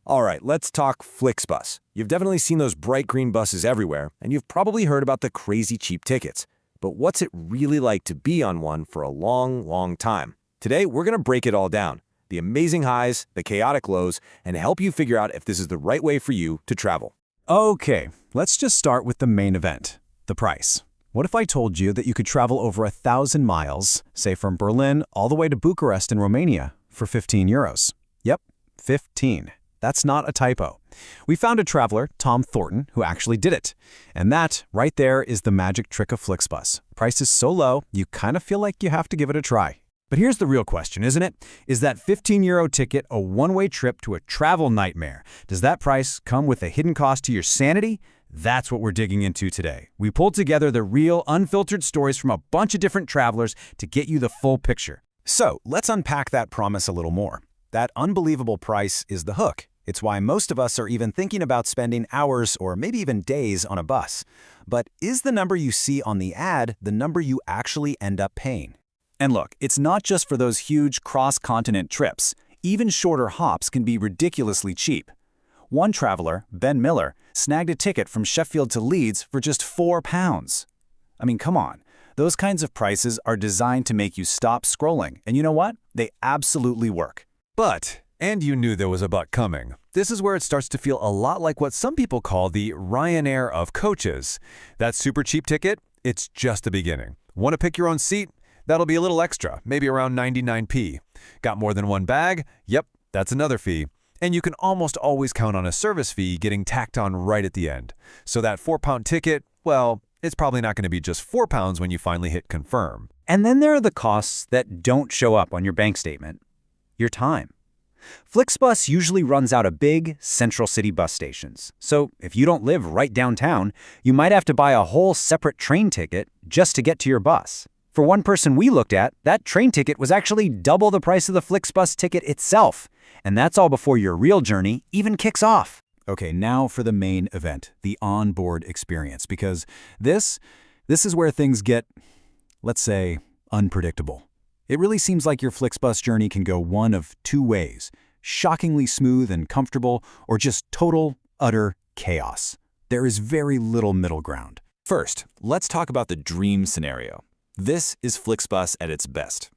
All right, let's talk FlixBus. You've definitely seen those bright green buses everywhere, and you've probably heard about the crazy cheap tickets. But what's it really like to be on one for a long, long time? Today, we're going to break it all down. The amazing highs, the chaotic lows, and help you figure out if this is the right way for you to travel. Okay, let's just start with the main event, the price. What if I told you that you could travel over 1,000 miles, say from Berlin all the way to Bucharest in Romania, for 15 euros? Yep, 15. That's not a typo. We found a traveler, Tom Thornton, who actually did it. And that, right there, is the magic trick of FlixBus. Price is so low, you kind of feel like you have to give it a try. But here's the real question, isn't it? Is that 15 euro ticket a one-way trip to a travel nightmare? Does that price come with a hidden cost to your sanity? That's what we're digging into today. We pulled together the real, unfiltered stories from a bunch of different travelers to get you the full picture. So let's unpack that promise a little more. That unbelievable price is the hook. It's why most of us are even thinking about spending hours or maybe even days on a bus. But is the number you see on the ad the number you actually end up paying? And look, it's not just for those huge cross-continent trips. Even shorter hops can be ridiculously cheap. One traveler, Ben Miller, snagged a ticket from Sheffield to Leeds for just £4. I mean, come on. Those kinds of prices are designed to make you stop scrolling. And you know what? They absolutely work. But, and you knew there was a but coming, this is where it starts to feel a lot like what some people call the Ryanair of coaches. That super cheap ticket, it's just the beginning. Want to pick your own seat? That'll be a little extra, maybe around 99p. Got more than one bag? Yep, that's another fee. And you can almost always count on a service fee getting tacked on right at the end. So that £4 ticket, well, it's probably not going to be just £4 when you finally hit confirm. And then there are the costs that don't show up on your bank statement. Your time. FlixBus usually runs out of big, central city bus stations. So if you don't live right downtown, you might have to buy a whole separate train ticket just to get to your bus. For one person we looked at, that train ticket was actually double the price of the FlixBus ticket itself. And that's all before your real journey even kicks off. Okay, now for the main event, the onboard experience, because this is where things get, let's say, unpredictable. It really seems like your FlixBus journey can go one of two ways, shockingly smooth and comfortable, or just total, utter chaos. There is very little middle ground. First, let's talk about the dream scenario. This is FlixBus at its best.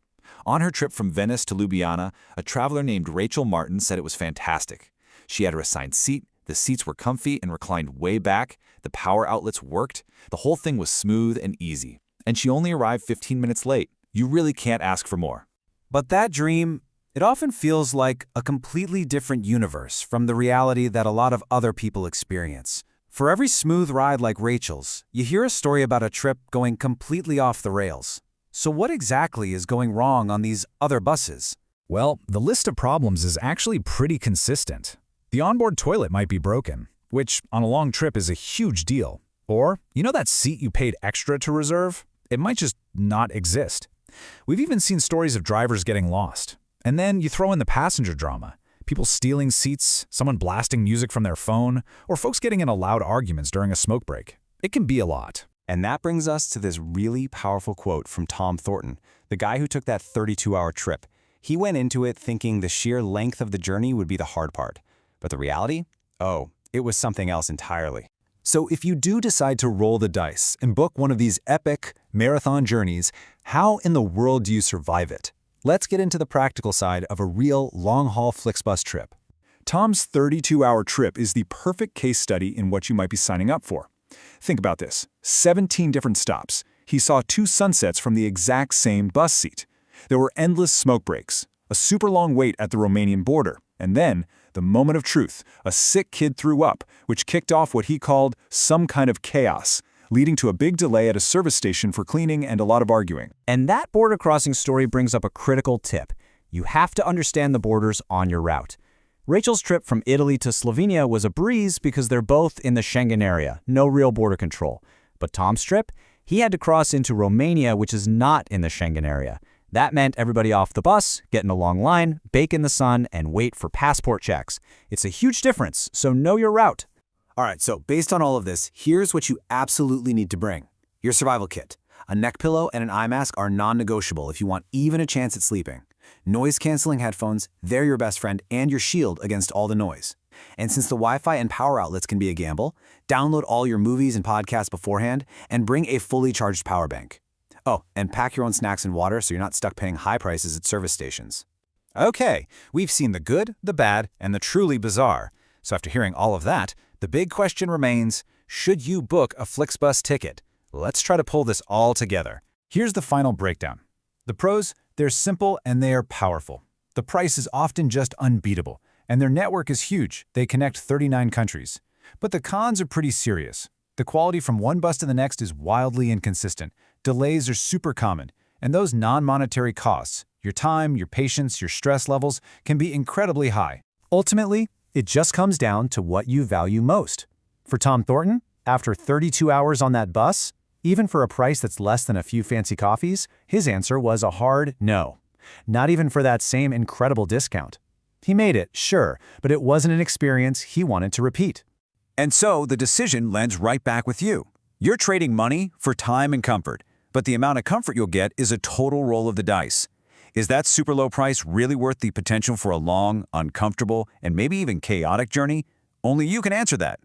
On her trip from Venice to Ljubljana, a traveler named Rachel Martin said it was fantastic. She had her assigned seat, the seats were comfy and reclined way back, the power outlets worked, the whole thing was smooth and easy. And she only arrived 15 minutes late. You really can't ask for more. But that dream, it often feels like a completely different universe from the reality that a lot of other people experience. For every smooth ride like Rachel's, you hear a story about a trip going completely off the rails. So what exactly is going wrong on these other buses? Well, the list of problems is actually pretty consistent. The onboard toilet might be broken, which on a long trip is a huge deal. Or, you know that seat you paid extra to reserve? It might just not exist. We've even seen stories of drivers getting lost. And then you throw in the passenger drama. People stealing seats, someone blasting music from their phone, or folks getting into loud arguments during a smoke break. It can be a lot. And that brings us to this really powerful quote from Tom Thornton, the guy who took that 32-hour trip. He went into it thinking the sheer length of the journey would be the hard part. But the reality? Oh, it was something else entirely. So if you do decide to roll the dice and book one of these epic marathon journeys, how in the world do you survive it? Let's get into the practical side of a real long-haul FlixBus trip. Tom's 32-hour trip is the perfect case study in what you might be signing up for. Think about this. 17 different stops. He saw 2 sunsets from the exact same bus seat. There were endless smoke breaks, a super long wait at the Romanian border, and then, the moment of truth, a sick kid threw up, which kicked off what he called some kind of chaos, leading to a big delay at a service station for cleaning and a lot of arguing. And that border crossing story brings up a critical tip. You have to understand the borders on your route. Rachel's trip from Italy to Slovenia was a breeze because they're both in the Schengen area, no real border control. But Tom's trip? He had to cross into Romania, which is not in the Schengen area. That meant everybody off the bus, get in a long line, bake in the sun, and wait for passport checks. It's a huge difference, so know your route. All right, so based on all of this, here's what you absolutely need to bring. Your survival kit. A neck pillow and an eye mask are non-negotiable if you want even a chance at sleeping. Noise-canceling headphones, they're your best friend and your shield against all the noise. And since the Wi-Fi and power outlets can be a gamble, download all your movies and podcasts beforehand and bring a fully charged power bank. Oh, and pack your own snacks and water so you're not stuck paying high prices at service stations. Okay, we've seen the good, the bad, and the truly bizarre. So after hearing all of that, the big question remains, should you book a FlixBus ticket? Let's try to pull this all together. Here's the final breakdown. The pros, they're simple and they are powerful. The price is often just unbeatable, and their network is huge. They connect 39 countries. But the cons are pretty serious. The quality from one bus to the next is wildly inconsistent. Delays are super common, and those non-monetary costs, your time, your patience, your stress levels, can be incredibly high. Ultimately, it just comes down to what you value most. For Tom Thornton, after 32 hours on that bus, even for a price that's less than a few fancy coffees, his answer was a hard no. Not even for that same incredible discount. He made it, sure, but it wasn't an experience he wanted to repeat. And so the decision lands right back with you. You're trading money for time and comfort, but the amount of comfort you'll get is a total roll of the dice. Is that super low price really worth the potential for a long, uncomfortable, and maybe even chaotic journey? Only you can answer that.